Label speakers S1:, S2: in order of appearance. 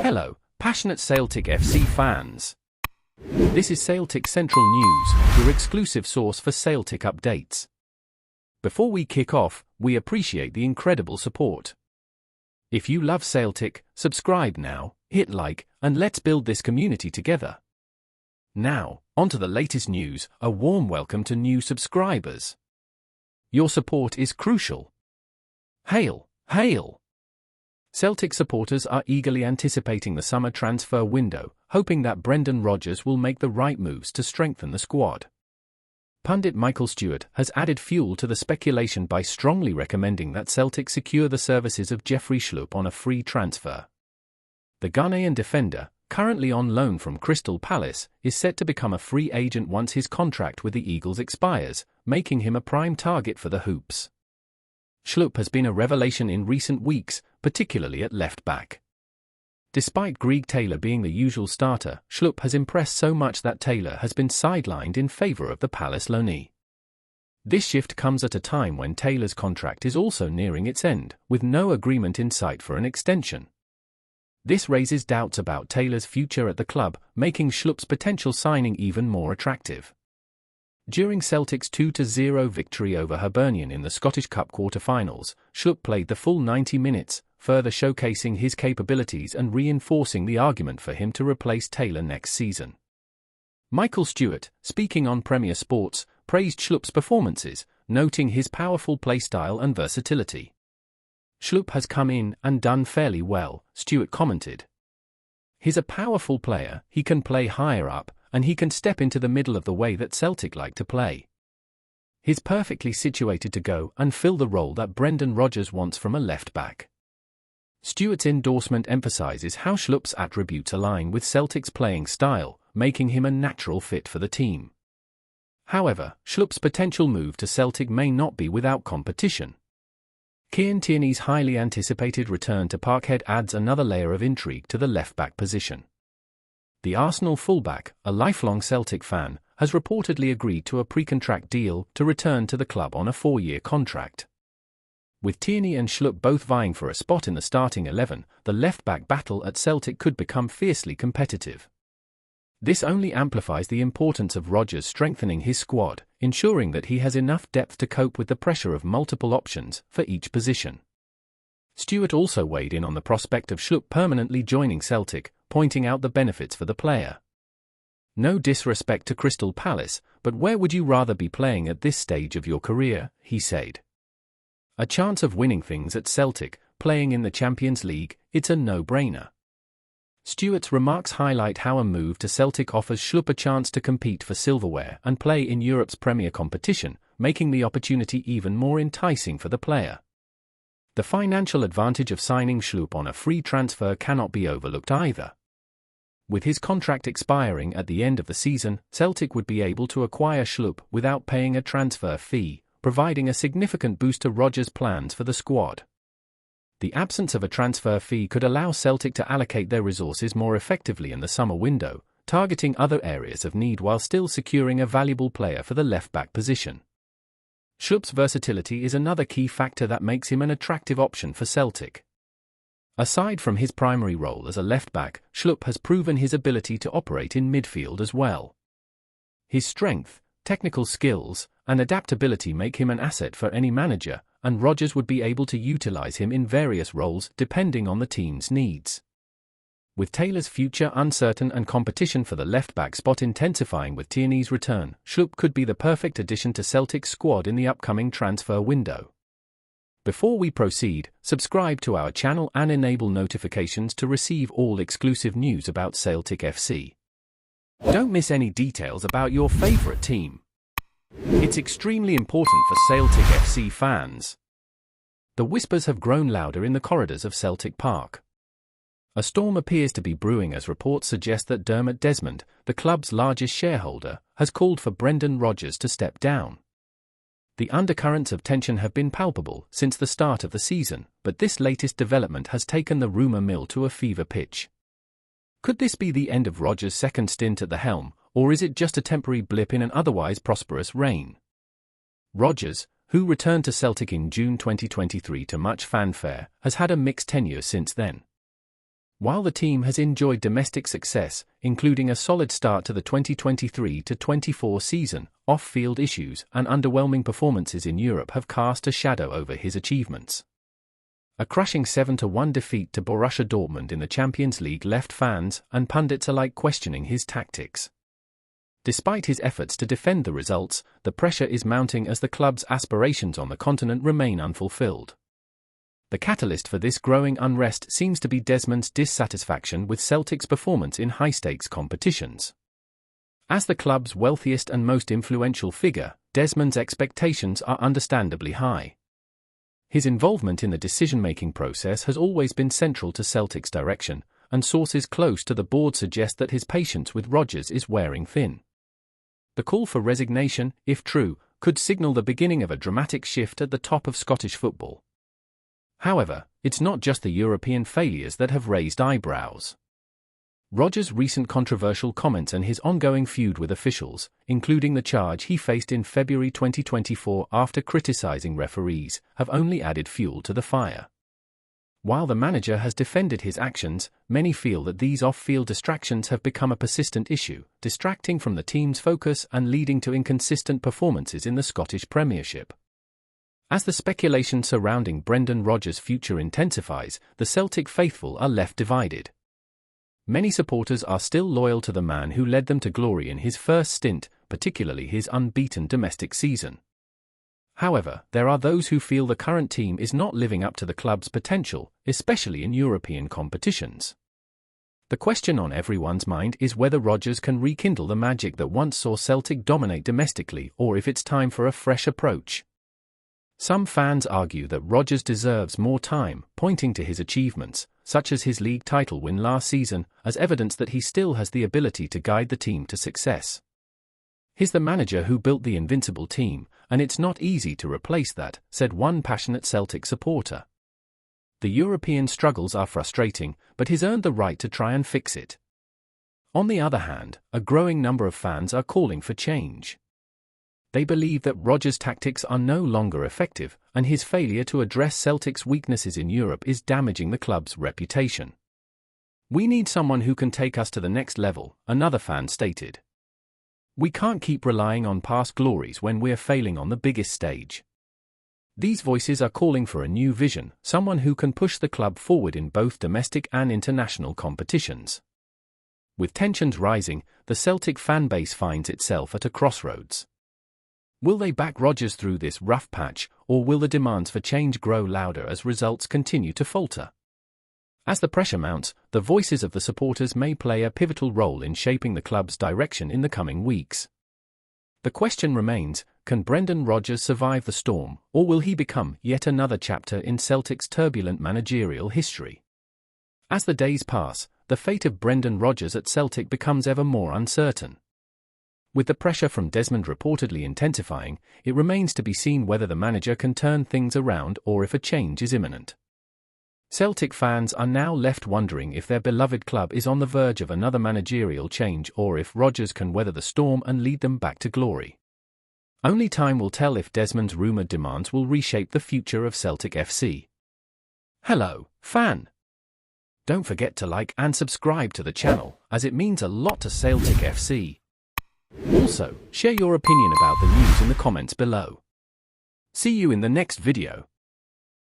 S1: Hello, passionate Celtic FC fans. This is Celtic Central News, your exclusive source for Celtic updates. Before we kick off, we appreciate the incredible support. If you love Celtic, subscribe now, hit like, and let's build this community together. Now, onto the latest news. A warm welcome to new subscribers. Your support is crucial. Hail, hail! Celtic supporters are eagerly anticipating the summer transfer window, hoping that Rodgers will make the right moves to strengthen the squad. Pundit Michael Stewart has added fuel to the speculation by strongly recommending that Celtic secure the services of Jeffrey Schlupp on a free transfer. The Ghanaian defender, currently on loan from Crystal Palace, is set to become a free agent once his contract with the Eagles expires, making him a prime target for the Hoops. Schlupp has been a revelation in recent weeks, particularly at left-back. Despite Greg Taylor being the usual starter, Schlupp has impressed so much that Taylor has been sidelined in favour of the Palace loanee. This shift comes at a time when Taylor's contract is also nearing its end, with no agreement in sight for an extension. This raises doubts about Taylor's future at the club, making Schlupp's potential signing even more attractive. During Celtic's 2-0 victory over Hibernian in the Scottish Cup quarter-finals, Schlupp played the full 90 minutes, further showcasing his capabilities and reinforcing the argument for him to replace Taylor next season. Michael Stewart, speaking on Premier Sports, praised Schlupp's performances, noting his powerful play style and versatility. "Schlupp has come in and done fairly well," Stewart commented. "He's a powerful player, he can play higher up, and he can step into the middle of the way that Celtic like to play. He's perfectly situated to go and fill the role that Rodgers wants from a left-back." Stewart's endorsement emphasises how Schlupp's attributes align with Celtic's playing style, making him a natural fit for the team. However, Schlupp's potential move to Celtic may not be without competition. Kieran Tierney's highly anticipated return to Parkhead adds another layer of intrigue to the left-back position. The Arsenal fullback, a lifelong Celtic fan, has reportedly agreed to a pre-contract deal to return to the club on a 4-year contract. With Tierney and Schlupp both vying for a spot in the starting 11, the left-back battle at Celtic could become fiercely competitive. This only amplifies the importance of Rodgers strengthening his squad, ensuring that he has enough depth to cope with the pressure of multiple options for each position. Stewart also weighed in on the prospect of Schlupp permanently joining Celtic, pointing out the benefits for the player. "No disrespect to Crystal Palace, but where would you rather be playing at this stage of your career?" he said. "A chance of winning things at Celtic, playing in the Champions League, it's a no-brainer." Stewart's remarks highlight how a move to Celtic offers Schlupp a chance to compete for silverware and play in Europe's premier competition, making the opportunity even more enticing for the player. The financial advantage of signing Schlupp on a free transfer cannot be overlooked either. With his contract expiring at the end of the season, Celtic would be able to acquire Schlupp without paying a transfer fee, providing a significant boost to Rodgers' plans for the squad. The absence of a transfer fee could allow Celtic to allocate their resources more effectively in the summer window, targeting other areas of need while still securing a valuable player for the left-back position. Schlupp's versatility is another key factor that makes him an attractive option for Celtic. Aside from his primary role as a left-back, Schlupp has proven his ability to operate in midfield as well. His strength, technical skills, and adaptability make him an asset for any manager, and Rodgers would be able to utilise him in various roles depending on the team's needs. With Taylor's future uncertain and competition for the left-back spot intensifying with Tierney's return, Schlupp could be the perfect addition to Celtic's squad in the upcoming transfer window. Before we proceed, subscribe to our channel and enable notifications to receive all exclusive news about Celtic FC. Don't miss any details about your favourite team. It's extremely important for Celtic FC fans. The whispers have grown louder in the corridors of Celtic Park. A storm appears to be brewing as reports suggest that Dermot Desmond, the club's largest shareholder, has called for Rodgers to step down. The undercurrents of tension have been palpable since the start of the season, but this latest development has taken the rumour mill to a fever pitch. Could this be the end of Rodgers' second stint at the helm, or is it just a temporary blip in an otherwise prosperous reign? Rodgers, who returned to Celtic in June 2023 to much fanfare, has had a mixed tenure since then. While the team has enjoyed domestic success, including a solid start to the 2023-24 season, off-field issues and underwhelming performances in Europe have cast a shadow over his achievements. A crushing 7-1 defeat to Borussia Dortmund in the Champions League left fans and pundits alike questioning his tactics. Despite his efforts to defend the results, the pressure is mounting as the club's aspirations on the continent remain unfulfilled. The catalyst for this growing unrest seems to be Desmond's dissatisfaction with Celtic's performance in high-stakes competitions. As the club's wealthiest and most influential figure, Desmond's expectations are understandably high. His involvement in the decision-making process has always been central to Celtic's direction, and sources close to the board suggest that his patience with Rodgers is wearing thin. The call for resignation, if true, could signal the beginning of a dramatic shift at the top of Scottish football. However, it's not just the European failures that have raised eyebrows. Rodgers' recent controversial comments and his ongoing feud with officials, including the charge he faced in February 2024 after criticizing referees, have only added fuel to the fire. While the manager has defended his actions, many feel that these off-field distractions have become a persistent issue, distracting from the team's focus and leading to inconsistent performances in the Scottish Premiership. As the speculation surrounding Brendan Rodgers' future intensifies, the Celtic faithful are left divided. Many supporters are still loyal to the man who led them to glory in his first stint, particularly his unbeaten domestic season. However, there are those who feel the current team is not living up to the club's potential, especially in European competitions. The question on everyone's mind is whether Rodgers can rekindle the magic that once saw Celtic dominate domestically, or if it's time for a fresh approach. Some fans argue that Rodgers deserves more time, pointing to his achievements, such as his league title win last season, as evidence that he still has the ability to guide the team to success. He's the manager who built the invincible team, and it's not easy to replace that, said one passionate Celtic supporter. The European struggles are frustrating, but he's earned the right to try and fix it. On the other hand, a growing number of fans are calling for change. They believe that Rodgers' tactics are no longer effective, and his failure to address Celtic's weaknesses in Europe is damaging the club's reputation. "We need someone who can take us to the next level," another fan stated. "We can't keep relying on past glories when we're failing on the biggest stage." These voices are calling for a new vision, someone who can push the club forward in both domestic and international competitions. With tensions rising, the Celtic fan base finds itself at a crossroads. Will they back Rodgers through this rough patch, or will the demands for change grow louder as results continue to falter? As the pressure mounts, the voices of the supporters may play a pivotal role in shaping the club's direction in the coming weeks. The question remains, can Brendan Rodgers survive the storm, or will he become yet another chapter in Celtic's turbulent managerial history? As the days pass, the fate of Brendan Rodgers at Celtic becomes ever more uncertain. With the pressure from Desmond reportedly intensifying, it remains to be seen whether the manager can turn things around or if a change is imminent. Celtic fans are now left wondering if their beloved club is on the verge of another managerial change or if Rodgers can weather the storm and lead them back to glory. Only time will tell if Desmond's rumoured demands will reshape the future of Celtic FC. Hello, fan! Don't forget to like and subscribe to the channel, as it means a lot to Celtic FC. Also, share your opinion about the news in the comments below. See you in the next video.